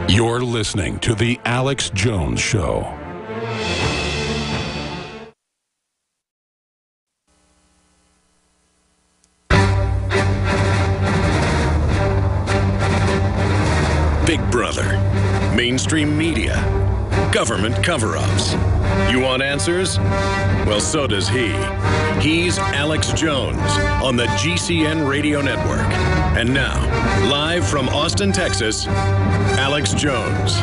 You're listening to The Alex Jones Show. Big Brother, mainstream media, government cover-ups. You want answers? Well, so does he. He's Alex Jones on the GCN Radio Network. And now, live from Austin, Texas, Alex Jones.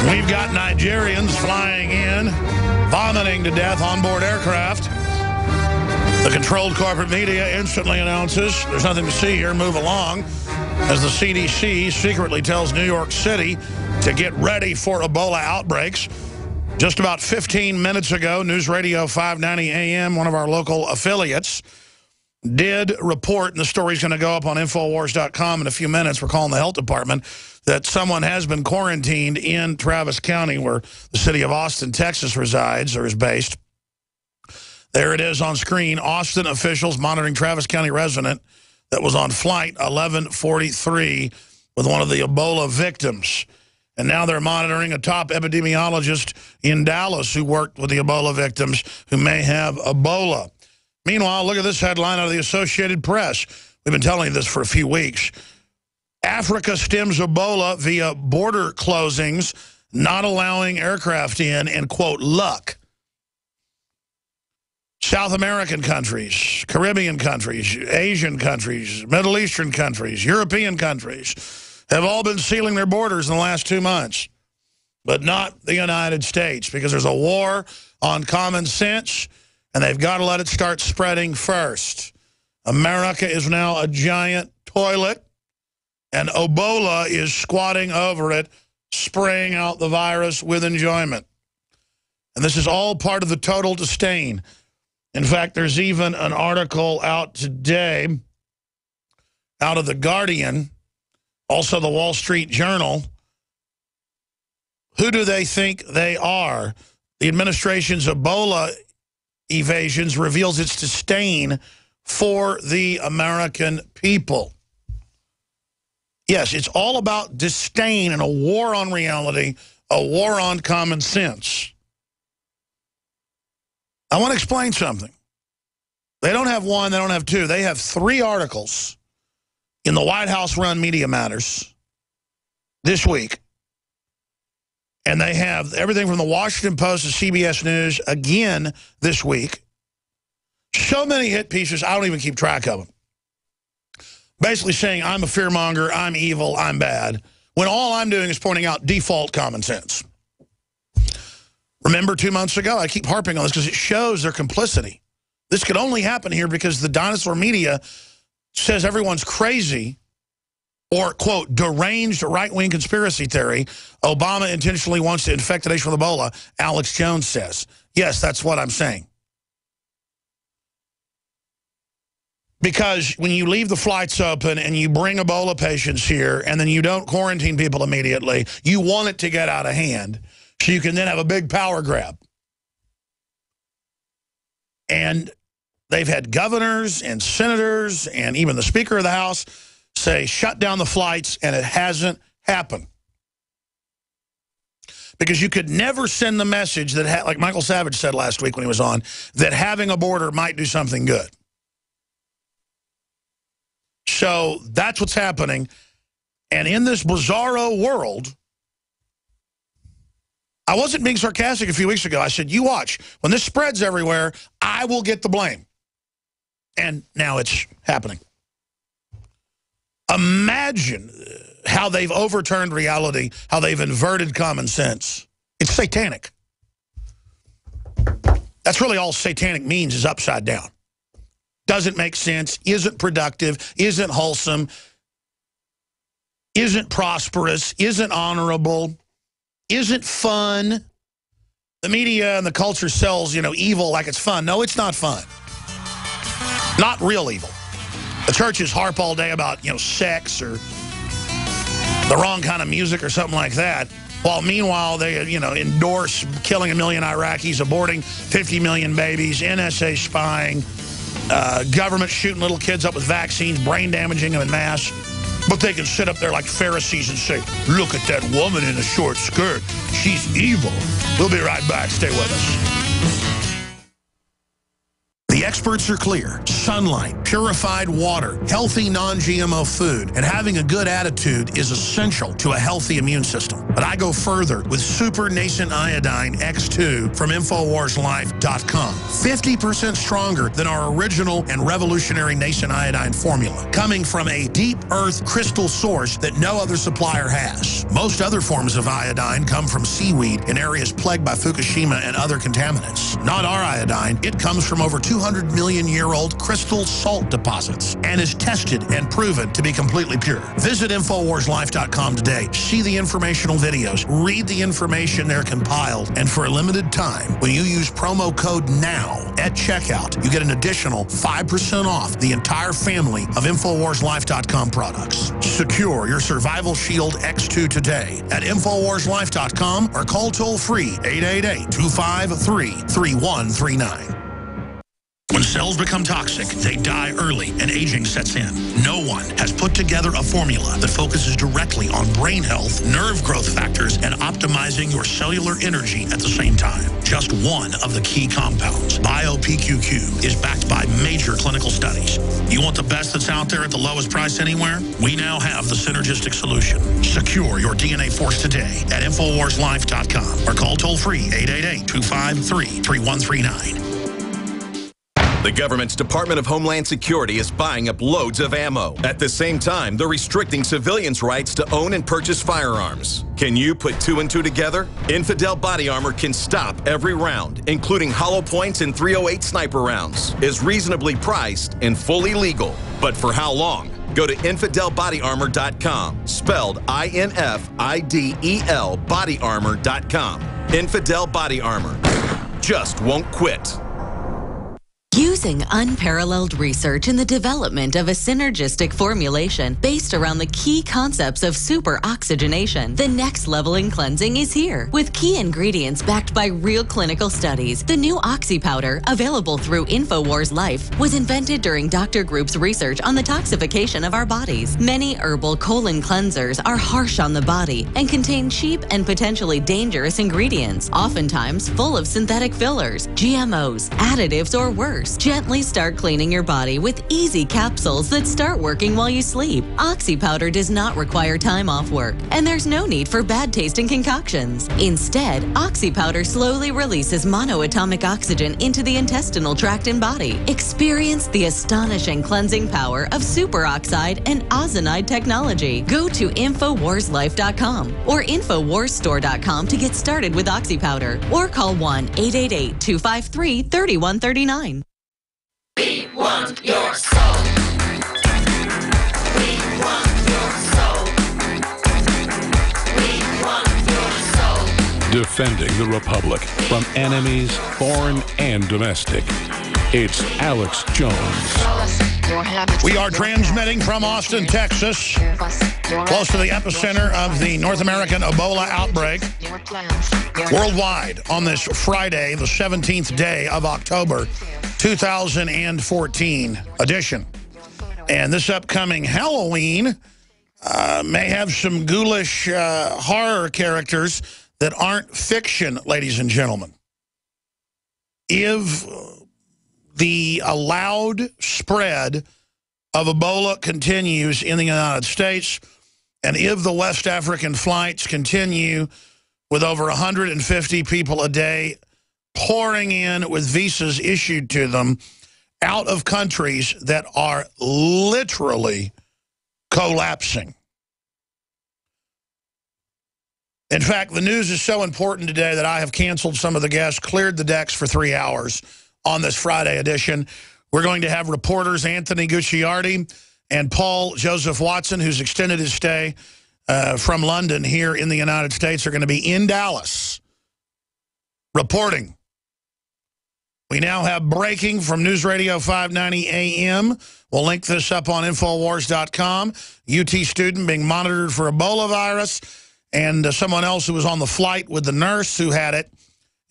We've got Nigerians flying in, vomiting to death on board aircraft. The controlled corporate media instantly announces, there's nothing to see here, move along, as the CDC secretly tells New York City to get ready for Ebola outbreaks. Just about 15 minutes ago, News Radio 590 AM, one of our local affiliates, did report, and the story's going to go up on Infowars.com in a few minutes, we're calling the health department, that someone has been quarantined in Travis County, where the city of Austin, Texas resides, or is based. There it is on screen. Austin officials monitoring Travis County resident that was on flight 1143 with one of the Ebola victims. And now they're monitoring a top epidemiologist in Dallas who worked with the Ebola victims who may have Ebola. Meanwhile, look at this headline out of the Associated Press. We've been telling you this for a few weeks. Africa stems Ebola via border closings, not allowing aircraft in, and, quote, luck. South American countries, Caribbean countries, Asian countries, Middle Eastern countries, European countries have all been sealing their borders in the last 2 months, but not the United States, because there's a war on common sense, and they've got to let it start spreading first. America is now a giant toilet, and Ebola is squatting over it, spraying out the virus with enjoyment. And this is all part of the total disdain. In fact, there's even an article out today out of The Guardian, also the Wall Street Journal. Who do they think they are? The administration's Ebola evasions reveals its disdain for the American people. Yes, it's all about disdain and a war on reality, a war on common sense. I want to explain something. They don't have one, they don't have two. They have 3 articles in the White House-run Media Matters this week. And they have everything from the Washington Post to CBS News again this week. So many hit pieces, I don't even keep track of them. Basically saying, I'm a fearmonger, I'm evil, I'm bad, when all I'm doing is pointing out default common sense. Remember 2 months ago? I keep harping on this because it shows their complicity. This could only happen here because the dinosaur media says everyone's crazy or, quote, deranged right-wing conspiracy theory. Obama intentionally wants to infect the nation with Ebola, Alex Jones says. Yes, that's what I'm saying. Because when you leave the flights open and you bring Ebola patients here and then you don't quarantine people immediately, you want it to get out of hand so you can then have a big power grab. And they've had governors and senators and even the Speaker of the House say, shut down the flights, and it hasn't happened. Because you could never send the message that, like Michael Savage said last week when he was on, that having a border might do something good. So that's what's happening. And in this bizarro world, I wasn't being sarcastic a few weeks ago. I said, you watch. When this spreads everywhere, I will get the blame. And now it's happening. Imagine how they've overturned reality, how they've inverted common sense. It's satanic. That's really all satanic means, is upside down. Doesn't make sense, isn't productive, isn't wholesome, isn't prosperous, isn't honorable, isn't fun. The media and the culture sells, evil like it's fun. No, it's not fun. Not real evil. The churches harp all day about, sex or the wrong kind of music or something like that, while meanwhile they, endorse killing 1 million Iraqis, aborting 50 million babies, NSA spying, government shooting little kids up with vaccines, brain damaging them en masse. But they can sit up there like Pharisees and say, look at that woman in a short skirt. She's evil. We'll be right back. Stay with us. The experts are clear. Sunlight, purified water, healthy non-GMO food, and having a good attitude is essential to a healthy immune system. But I go further with Super Nascent Iodine X2 from InfoWarsLife.com. 50% stronger than our original and revolutionary Nascent Iodine formula, coming from a deep earth crystal source that no other supplier has. Most other forms of iodine come from seaweed in areas plagued by Fukushima and other contaminants. Not our iodine. It comes from over 200-million-year-old crystal salt deposits and is tested and proven to be completely pure. Visit InfoWarsLife.com today. See the informational videos. Read the information they're compiled. And for a limited time, when you use promo code NOW at checkout, you get an additional 5% off the entire family of InfoWarsLife.com products. Secure your Survival Shield X2 today at InfoWarsLife.com or call toll-free 888-253-3139. When cells become toxic, they die early and aging sets in. No one has put together a formula that focuses directly on brain health, nerve growth factors, and optimizing your cellular energy at the same time. Just one of the key compounds, BioPQQ, is backed by major clinical studies. You want the best that's out there at the lowest price anywhere? We now have the synergistic solution. Secure your DNA Force today at InfoWarsLife.com or call toll-free 888-253-3139. The government's Department of Homeland Security is buying up loads of ammo. At the same time, they're restricting civilians' rights to own and purchase firearms. Can you put two and two together? Infidel Body Armor can stop every round, including hollow points and .308 sniper rounds. Is reasonably priced and fully legal. But for how long? Go to InfidelBodyArmor.com, spelled INFIDEL bodyarmor.com. Infidel Body Armor. Just won't quit. Using unparalleled research in the development of a synergistic formulation based around the key concepts of super oxygenation, the next level in cleansing is here. With key ingredients backed by real clinical studies, the new Oxy Powder, available through InfoWars Life, was invented during Dr. Group's research on the toxification of our bodies. Many herbal colon cleansers are harsh on the body and contain cheap and potentially dangerous ingredients, oftentimes full of synthetic fillers, GMOs, additives, or worse. Gently start cleaning your body with easy capsules that start working while you sleep. Oxy Powder does not require time off work, and there's no need for bad-tasting concoctions. Instead, Oxy Powder slowly releases monoatomic oxygen into the intestinal tract and body. Experience the astonishing cleansing power of superoxide and ozonide technology. Go to InfoWarsLife.com or InfoWarsStore.com to get started with Oxy Powder, or call 1-888-253-3139. We want your soul. We want your soul. We want your soul. Defending the Republic from enemies, foreign and domestic. It's Alex Jones. We are transmitting from Austin, Texas, close to the epicenter of the North American Ebola outbreak worldwide on this Friday, the 17th day of October, 2014 edition. And this upcoming Halloween may have some ghoulish horror characters that aren't fiction, ladies and gentlemen. If the allowed spread of Ebola continues in the United States, and if the West African flights continue with over 150 people a day pouring in with visas issued to them out of countries that are literally collapsing. In fact, the news is so important today that I have canceled some of the guests, cleared the decks for 3 hours on this Friday edition. We're going to have reporters Anthony Gucciardi and Paul Joseph Watson, who's extended his stay from London here in the United States, are going to be in Dallas reporting. We now have breaking from News Radio 590 AM. We'll link this up on Infowars.com. UT student being monitored for Ebola virus, and someone else who was on the flight with the nurse who had it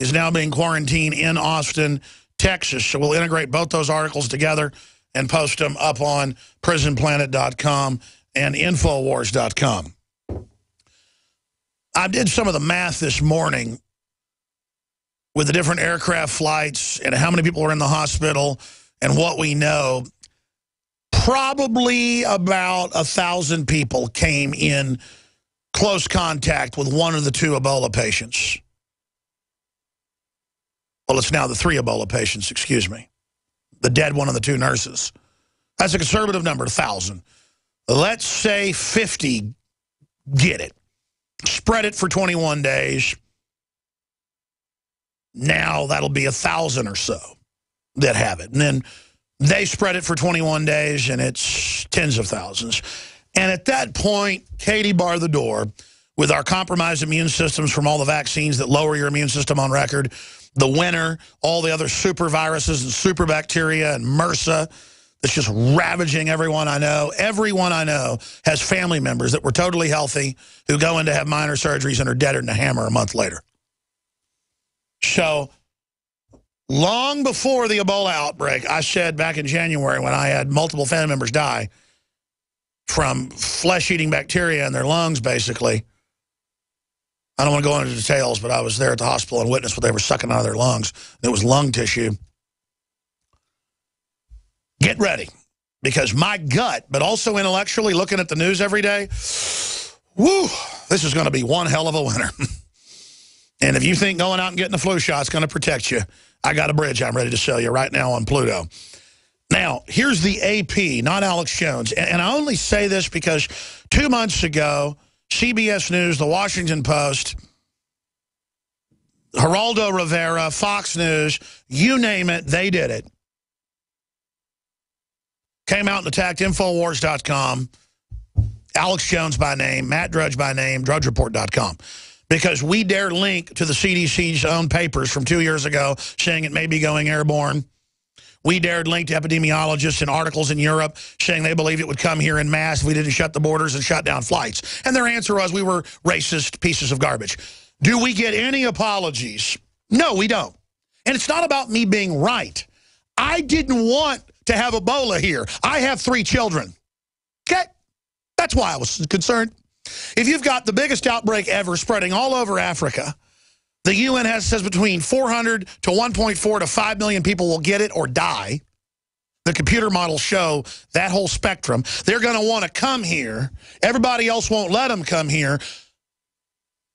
is now being quarantined in Austin, Texas. So we'll integrate both those articles together and post them up on prisonplanet.com and Infowars.com. I did some of the math this morning with the different aircraft flights and how many people are in the hospital and what we know. Probably about 1,000 people came in close contact with one of the 2 Ebola patients. Well, it's now the 3 Ebola patients, excuse me. The dead one of the 2 nurses. That's a conservative number, 1,000. Let's say 50 get it. Spread it for 21 days. Now that'll be 1,000 or so that have it. And then they spread it for 21 days, and it's tens of thousands. And at that point, Katie barred the door with our compromised immune systems from all the vaccines that lower your immune system on record, the winter, all the other super viruses and super bacteria and MRSA that's just ravaging everyone I know. Everyone I know has family members that were totally healthy who go in to have minor surgeries and are deader than a hammer a month later. So long before the Ebola outbreak, I said back in January when I had multiple family members die from flesh-eating bacteria in their lungs, basically. I don't want to go into details, but I was there at the hospital and witnessed what they were sucking out of their lungs. It was lung tissue. Get ready, because my gut, but also intellectually looking at the news every day, whoo, this is going to be one hell of a winter. And if you think going out and getting the flu shot is going to protect you, I got a bridge I'm ready to sell you right now on Pluto. Now, here's the AP, not Alex Jones. And I only say this because 2 months ago, CBS News, The Washington Post, Geraldo Rivera, Fox News, you name it, they did it. Came out and attacked Infowars.com, Alex Jones by name, Matt Drudge by name, DrudgeReport.com. Because we dare link to the CDC's own papers from 2 years ago saying it may be going airborne. We dared link to epidemiologists and articles in Europe saying they believed it would come here in mass if we didn't shut the borders and shut down flights. And their answer was we were racist pieces of garbage. Do we get any apologies? No, we don't. And it's not about me being right. I didn't want to have Ebola here. I have 3 children. Okay? That's why I was concerned. If you've got the biggest outbreak ever spreading all over Africa, the UN says between 400 to 1.4 to 5 million people will get it or die. The computer models show that whole spectrum. They're going to want to come here. Everybody else won't let them come here.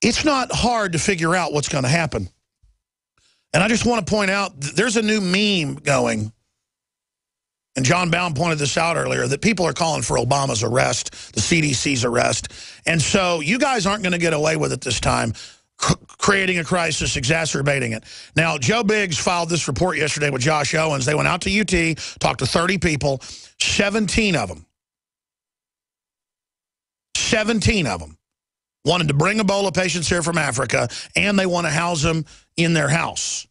It's not hard to figure out what's going to happen. And I just want to point out, there's a new meme going, and John Baum pointed this out earlier, that people are calling for Obama's arrest, the CDC's arrest. And so you guys aren't going to get away with it this time, creating a crisis, exacerbating it. Now, Joe Biggs filed this report yesterday with Josh Owens. They went out to UT, talked to 30 people, 17 of them wanted to bring Ebola patients here from Africa, and they want to house them in their house.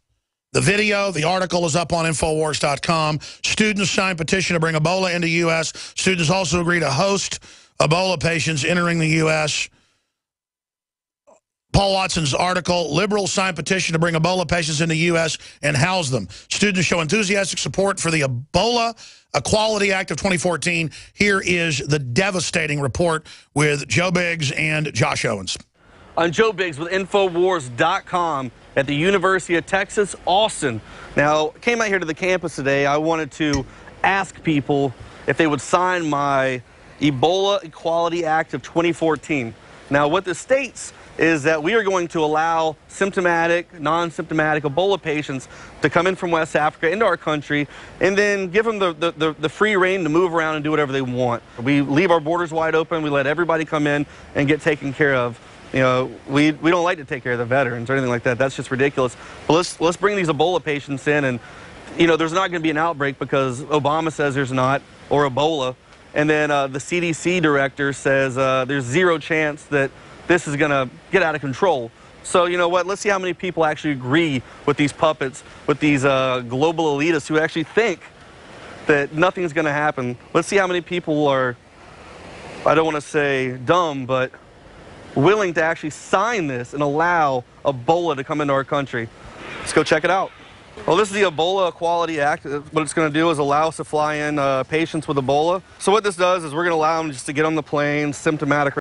The video, the article is up on Infowars.com. Students signed petition to bring Ebola into U.S. Students also agree to host Ebola patients entering the U.S. Paul Watson's article, liberals signed petition to bring Ebola patients into U.S. and house them. Students show enthusiastic support for the Ebola Equality Act of 2014. Here is the devastating report with Joe Biggs and Josh Owens. I'm Joe Biggs with Infowars.com at the University of Texas, Austin. Now, came out here to the campus today. I wanted to ask people if they would sign my Ebola Equality Act of 2014. Now, what this states is that we are going to allow symptomatic, non-symptomatic Ebola patients to come in from West Africa into our country and then give them the free reign to move around and do whatever they want. We leave our borders wide open. We let everybody come in and get taken care of. You know, we don't like to take care of the veterans or anything like that. That's just ridiculous. But let's bring these Ebola patients in, and you know, there's not going to be an outbreak because Obama says there's not, or Ebola, and then the CDC director says there's zero chance that this is going to get out of control. So you know what? Let's see how many people actually agree with these puppets, with these global elitists who actually think that nothing's going to happen. Let's see how many people are, I don't want to say dumb, but willing to actually sign this and allow Ebola to come into our country. Let's go check it out. Well, this is the Ebola Equality Act. What it's going to do is allow us to fly in patients with Ebola. So what this does is we're going to allow them just to get on the plane, symptomatic